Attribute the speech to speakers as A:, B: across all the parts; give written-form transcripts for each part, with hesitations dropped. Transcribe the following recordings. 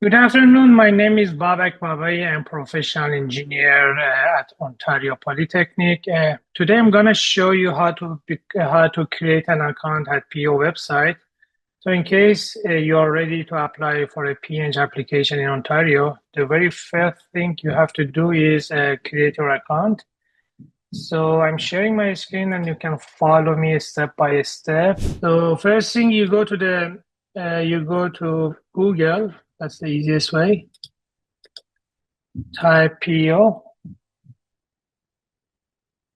A: Good afternoon. My name is Babak Babai. I'm professional engineer at Ontario Polytechnic. Today, I'm going to show you how to create an account at PEO website. So, in case you are ready to apply for a P.Eng application in Ontario, the very first thing you have to do is create your account. So, I'm sharing my screen, and you can follow me step by step. So, first thing you go to Google. That's the easiest way. Type PEO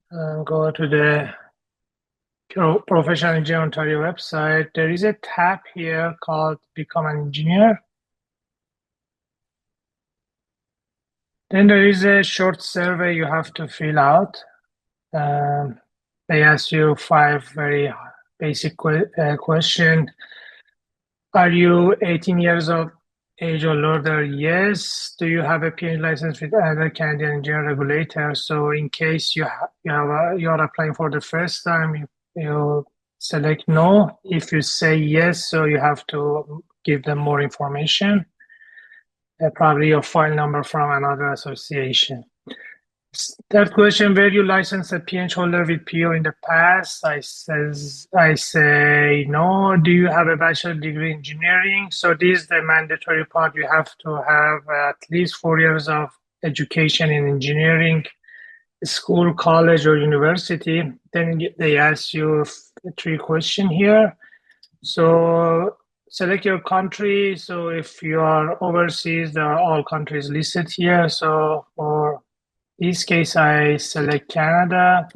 A: and go to the Professional Engineer Ontario website. There is a tab here called Become an Engineer. Then there is a short survey you have to fill out. They ask you 5 very basic questions. Are you 18 years of age or older? Yes. Do you have a PhD license with other Canadian engineering regulator? So in case you are applying for the first time, you select no. If you say yes, so you have to give them more information, probably your file number from another association. Third question, were you licensed a PhD holder with PO in the past? I say no. Do you have a bachelor degree in engineering? So this is the mandatory part. You have to have at least 4 years of education in engineering, school, college, or university. Then they ask you 3 questions here. So select your country. So if you are overseas, there are all countries listed here. So for this case, I select Canada.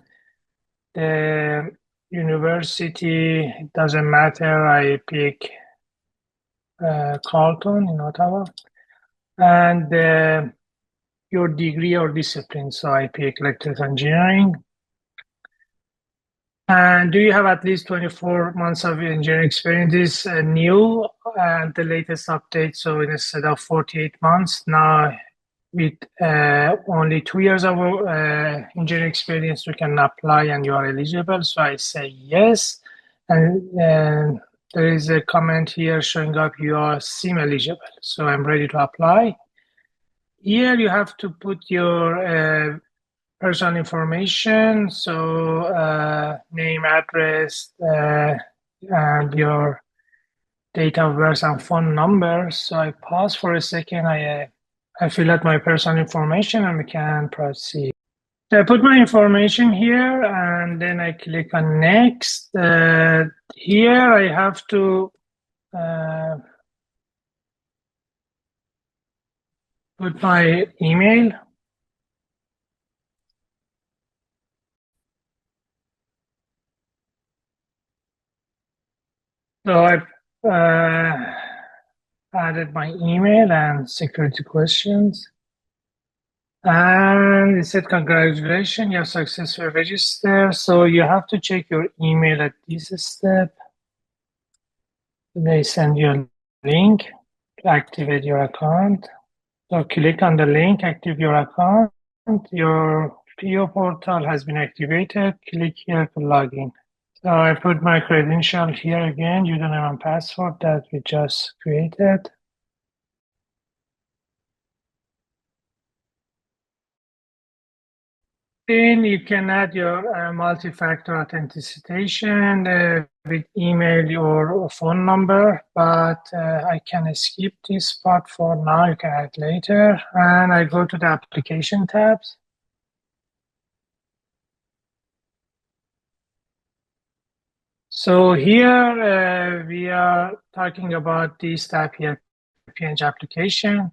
A: The university, it doesn't matter. I pick Carleton in Ottawa. And your degree or discipline. So I pick electrical engineering. And do you have at least 24 months of engineering experience? This is new and the latest update. So instead of 48 months, now with only 2 years of engineering experience, you can apply and you are eligible. So I say yes. And there is a comment here showing up you are SIM eligible. So I'm ready to apply. Here you have to put your personal information. So name, address, and your date of birth and phone number. So I pause for a second. I fill out my personal information and we can proceed. So I put my information here and then I click on next. Here I have to put my email. So I added my email and security questions. And it said, congratulations, you have successfully registered. So you have to check your email at this step. They send you a link to activate your account. So click on the link, activate your account. Your PO portal has been activated. Click here to log in. So I put my credential here again, username and password that we just created. Then you can add your multi-factor authentication with email or phone number, but I can skip this part for now. You can add later. And I go to the application tabs. So here we are talking about this tab here, P.Eng application.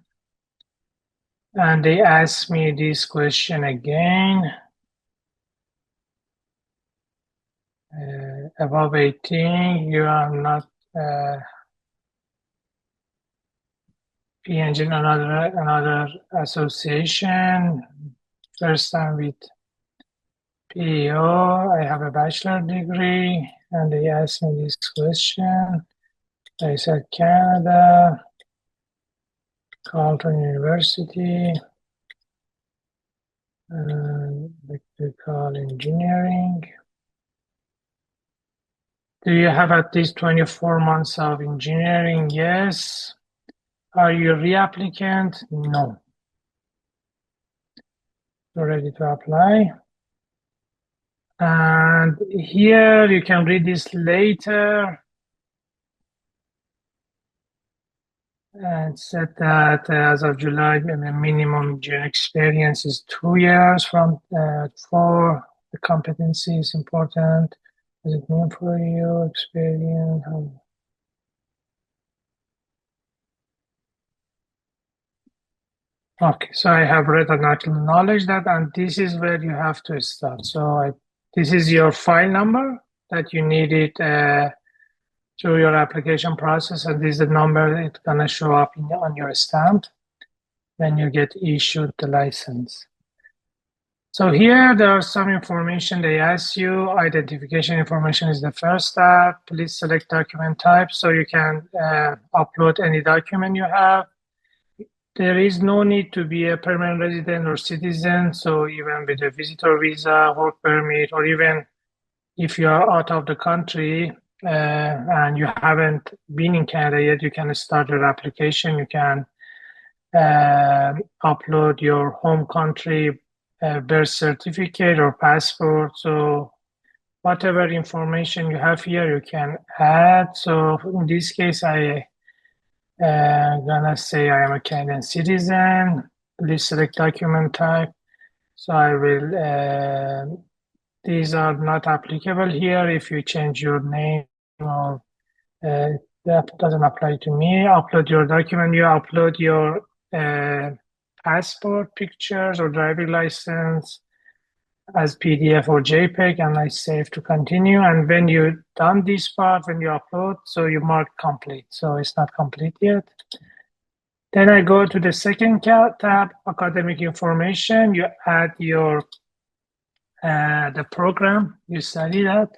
A: And they ask me this question again. Above 18, you are not P.Eng another association. First time with PEO. I have a bachelor degree, and they asked me this question. I said Canada, Carleton University, electrical engineering. Do you have at least 24 months of engineering? Yes. Are you a reapplicant? No. You're ready to apply. And here you can read this later. And said that as of July, the minimum job experience is 2 years from 4. The competency is important. What does it mean for you? Experience? Okay, so I have read and acknowledge that, and this is where you have to start. So this is your file number that you needed through your application process, and this is the number it's gonna show up on your stamp when you get issued the license. So here there are some information they ask you. Identification information is the first step. Please select document type so you can upload any document you have. There is no need to be a permanent resident or citizen. So even with a visitor visa, work permit, or even if you are out of the country and you haven't been in Canada yet, you can start your application. You can upload your home country birth certificate or passport. So whatever information you have here, you can add. So in this case, I gonna say I am a Canadian citizen. Please select document type. So I will, these are not applicable here. If you change your name or that doesn't apply to me. Upload your document. You upload your passport pictures or driving license as PDF or JPEG, and I save to continue. And when you done this part, when you upload, so you mark complete. So it's not complete yet. Then I go to the second tab, academic information. You add your the program you study that.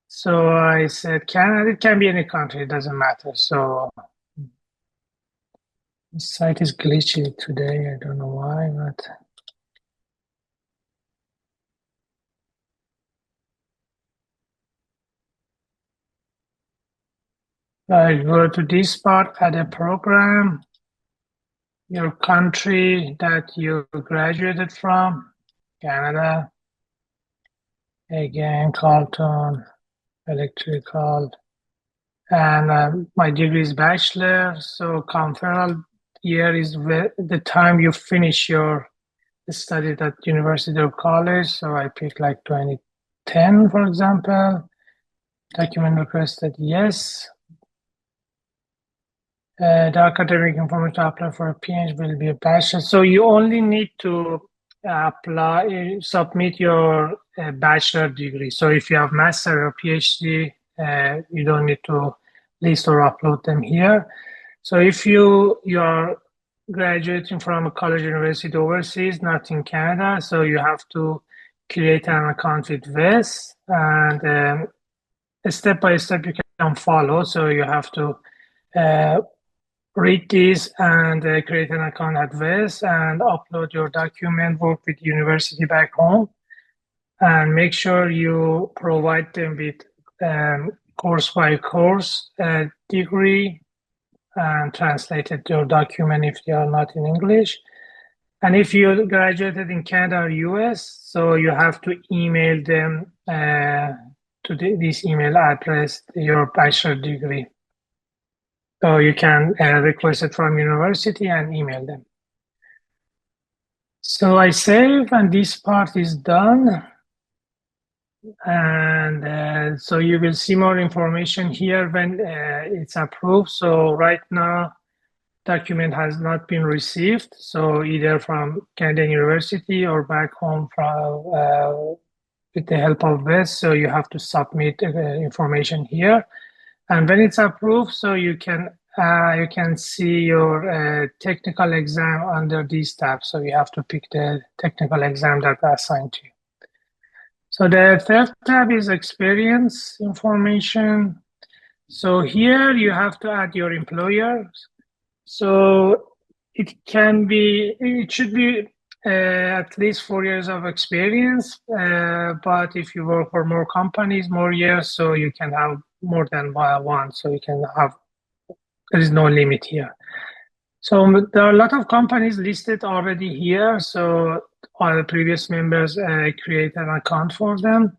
A: So I said Canada. It can be any country. It doesn't matter. So the site is glitchy today. I don't know why, but I go to this part, add a program, your country that you graduated from, Canada, again, Carleton, electrical, and my degree is bachelor, so conferral year is the time you finish your study at university or college, so I pick like 2010, for example. Document requested, yes. The academic information to apply for a P.Eng will be a bachelor. So you only need to submit your bachelor degree. So if you have master or PhD, you don't need to list or upload them here. So if you are graduating from a college university overseas, not in Canada, so you have to create an account with VES, and step by step you can follow. So you have to read this and create an account at VES and upload your document, work with university back home, and make sure you provide them with course by course degree and translated your document if they are not in English. And if you graduated in Canada or US, so you have to email them to this email address, your bachelor degree. So you can request it from university and email them. So I save, and this part is done. And so you will see more information here when it's approved. So right now, document has not been received. So either from Canadian University or back home from with the help of VES. So you have to submit information here. And when it's approved, so you can see your technical exam under these tabs. So you have to pick the technical exam that are assigned to you. So the third tab is experience information. So here you have to add your employer. So it should be at least 4 years of experience. But if you work for more companies, more years, so you can have more than one. So you can have, there is no limit here. So there are a lot of companies listed already here. So all the previous members create an account for them.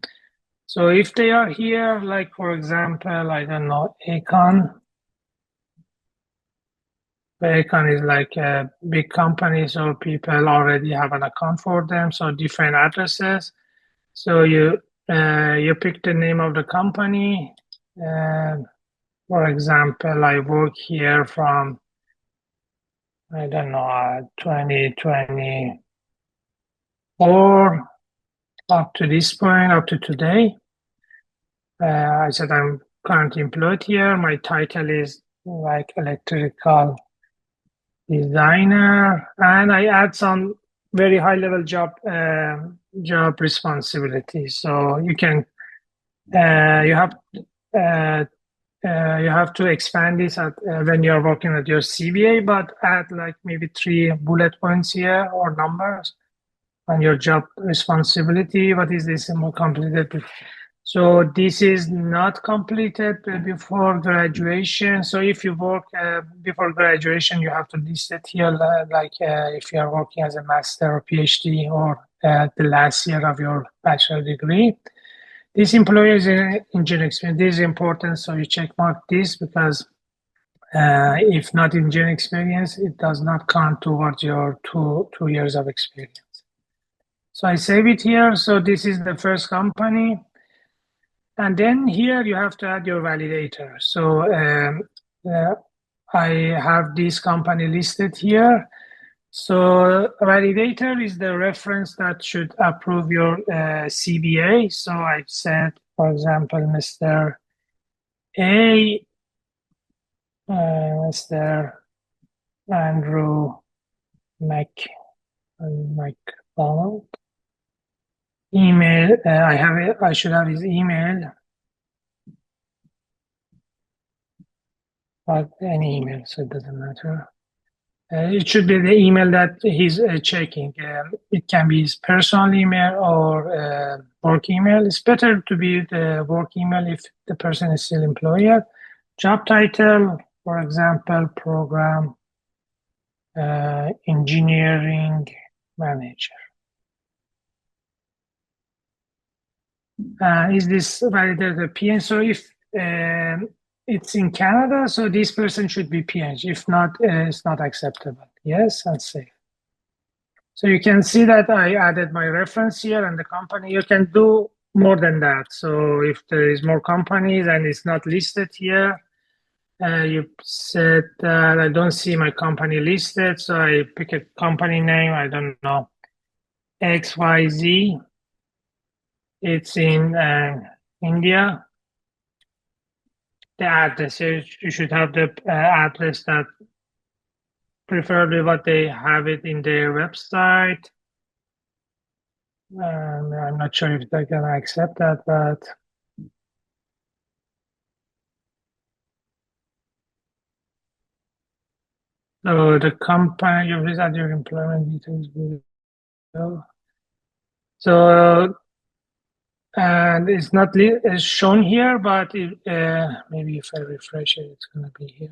A: So if they are here, like for example, I don't know, Econ. Econ is like a big company, so people already have an account for them. So different addresses. So you pick the name of the company. For example, I work here from I don't know 2024 up to this point, up to today. I said I'm currently employed here. My title is like electrical designer, and I add some very high level job responsibilities. So you have uh, you have to expand this when you're working at your CBA, but add like maybe 3 bullet points here or numbers on your job responsibility. What is this more completed? So this is not completed before graduation. So if you work before graduation, you have to list it here, like if you are working as a master or PhD or the last year of your bachelor degree. This employer is in engineering experience. This is important, so you check mark this because if not engineering experience, it does not count towards your two years of experience. So I save it here. So this is the first company. And then here you have to add your validator. So uh, I have this company listed here. So validator is the reference that should approve your CBA. So I said, for example, Mr. A, Mr. Andrew McDonald. Email, I have it, I should have his email, but any email, so it doesn't matter. It should be the email that he's checking. It can be his personal email or work email. It's better to be the work email if the person is still employed. Job title, for example, program engineering manager. Is this validated P.Eng? So if it's in Canada, so this person should be P.Eng. If not, it's not acceptable. Yes, and save. So you can see that I added my reference here and the company. You can do more than that. So if there is more companies and it's not listed here, you said that I don't see my company listed. So I pick a company name. I don't know, XYZ. It's in India. The address, you should have the address that preferably what they have it in their website. I'm not sure if they're gonna accept that, but so the company, you please add your employment details below. So and it's not it's shown here, but maybe if I refresh it, it's gonna be here.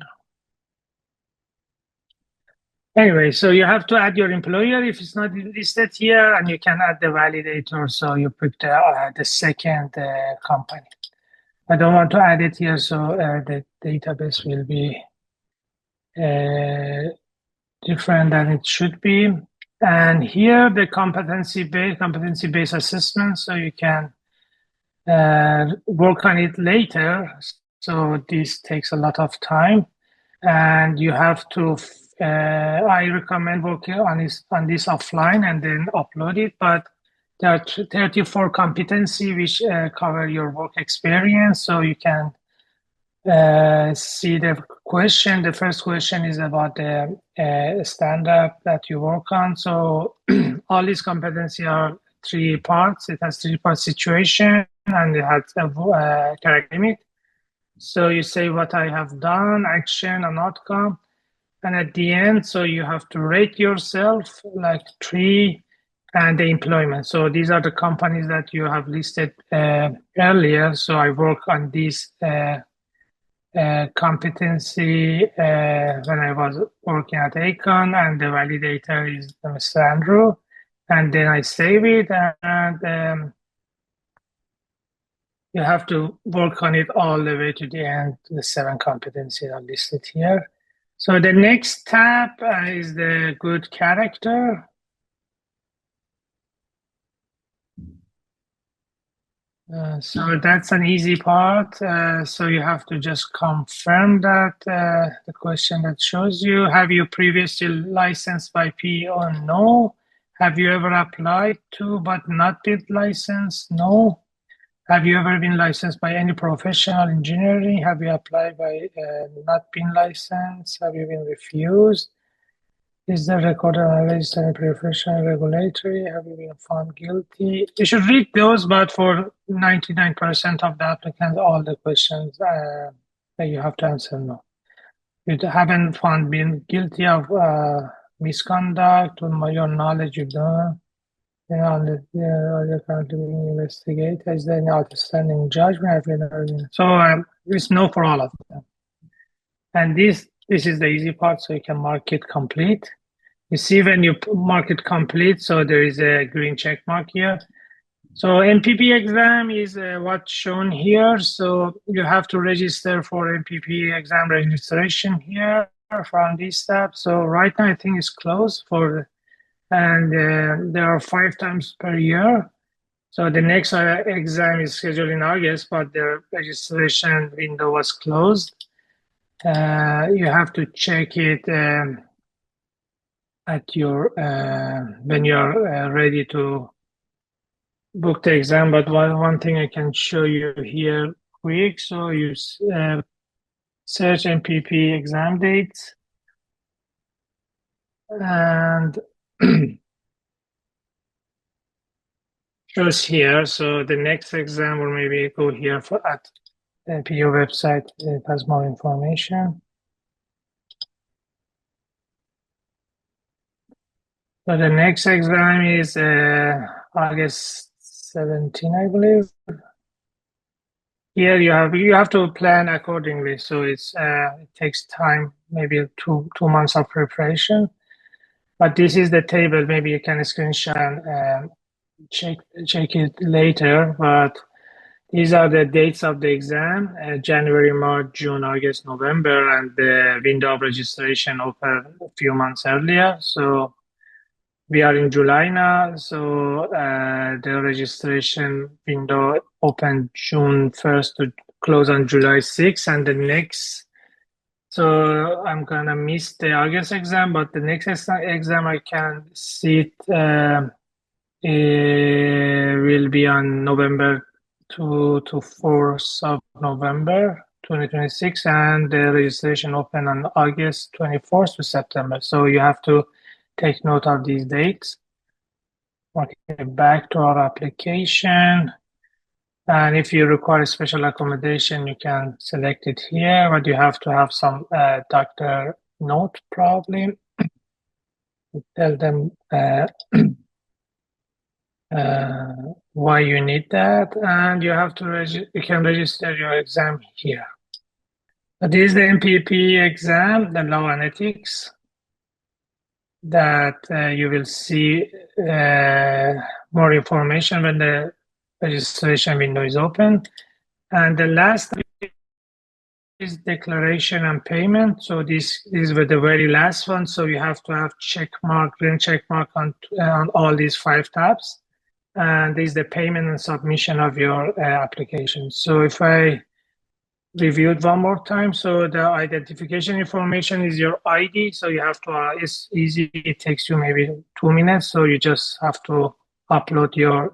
A: Anyway, so you have to add your employer if it's not listed here, and you can add the validator. So you put the second company. I don't want to add it here, so the database will be different than it should be. And here the competency-based assessment, so you can work on it later. So this takes a lot of time, and you have to. I recommend working on this offline and then upload it. But there are 34 competency which cover your work experience, so you can see the question. The first question is about the stand-up that you work on. So all these competency are 3 parts. It has 3-part situation and it has a character limit. So you say what I have done, action and outcome. And at the end, so you have to rate yourself like 3 and the employment. So these are the companies that you have listed earlier. So I work on these competency when I was working at Acon, and the validator is Mr. Andrew. And then I save it, and you have to work on it all the way to the end. The 7 competencies are listed here. So the next tab is the good character. So that's an easy part. So you have to just confirm that the question that shows you, have you previously licensed by PEO? No. Have you ever applied to but not been licensed? No. Have you ever been licensed by any professional engineering? Have you applied by not been licensed? Have you been refused? Is the record registered professional regulatory? Have you been found guilty? You should read those, but for 99% of the applicants, all the questions that you have to answer no. You haven't found been guilty of misconduct, to your knowledge you've done. You're currently being investigated. Is there any outstanding judgment? So it's no for all of them. And this is the easy part, so you can mark it complete. You see when you mark it complete, so there is a green check mark here. So MPP exam is what's shown here. So you have to register for MPP exam registration here from this tab. So right now I think it's closed and there are 5 times per year. So the next exam is scheduled in August, but the registration window was closed. You have to check it at your when you're ready to book the exam. But one thing I can show you here quick. So you search MPP exam dates and shows here. So the next exam, or maybe go here at the PEO website. It has more information. So the next exam is August 17, I believe. Here you have to plan accordingly. So it takes time, maybe two months of preparation. But this is the table. Maybe you can screenshot and check it later. But these are the dates of the exam: January, March, June, August, November, and the window of registration opened a few months earlier. So we are in July now, so the registration window opened June 1st to close on July 6th, and the next, so I'm gonna miss the August exam, but the next exam I can see it will be on November 2 to 4th of November 2026, and the registration open on August 24th to September. So you have to take note of these dates. Okay, back to our application. And if you require special accommodation, you can select it here, but you have to have some doctor note probably. Tell them why you need that, and you have to you can register your exam here. But this is the MPP exam, the law and ethics, that you will see more information when the registration window is open. And the last is declaration and payment. So this is the very last one. So you have to have green check mark on all these 5 tabs. And this is the payment and submission of your application. So if I review it one more time, so the identification information is your ID. So you have to, it's easy. It takes you maybe 2 minutes. So you just have to upload your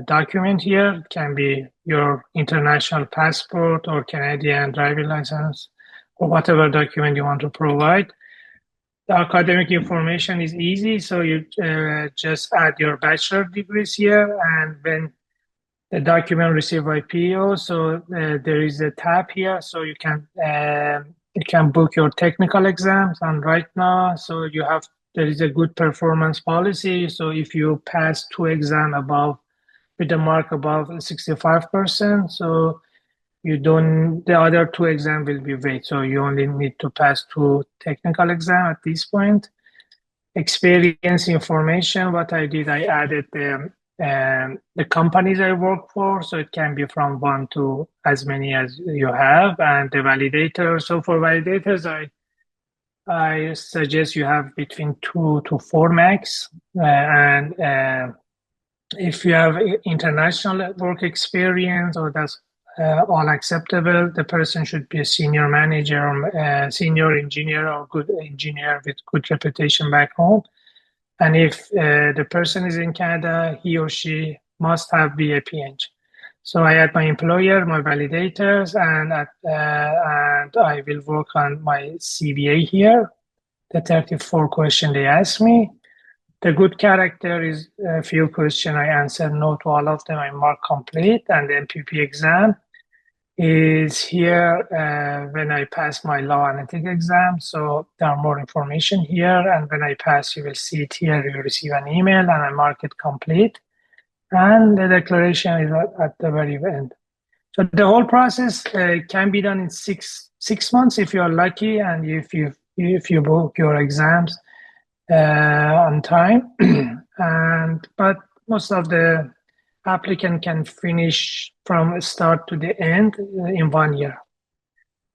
A: document here. It can be your international passport or Canadian driving license or whatever document you want to provide. The academic information is easy, so you just add your bachelor degrees here, and when the document received by PEO, so there is a tab here, so you can book your technical exams. And right now, so there is a good performance policy. So if you pass 2 exams with a mark above 65%, so The other two exams will be weight. So you only need to pass two technical exam at this point. Experience information, what I did, I added the companies I work for. So it can be from one to as many as you have, and the validator. So for validators, I suggest you have between 2 to 4 max. And if you have international work experience, or that's all acceptable, the person should be a senior manager or senior engineer or good engineer with good reputation back home. And if the person is in Canada, he or she must have be a P.Eng. So I add my employer, my validators, and I will work on my CBA here. The 34 question they asked me. The good character is a few questions I answered no to all of them. I mark complete, and the MPP exam is here when I pass my law and ethics exam. So there are more information here, and when I pass, you will see it here. You receive an email, and I mark it complete, and the declaration is at the very end. So the whole process can be done in six months if you are lucky, and if you book your exams on time. But most of the applicant can finish from start to the end in 1 year.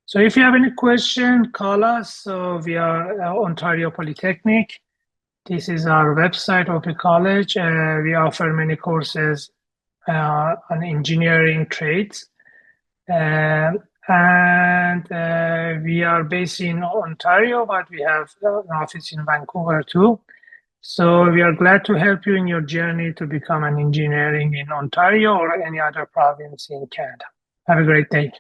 A: So if you have any question, call us. So we are Ontario Polytechnic. This is our website, OP College. We offer many courses on engineering trades. And we are based in Ontario, but we have an office in Vancouver too. So we are glad to help you in your journey to become an engineering in Ontario or any other province in Canada. Have a great day.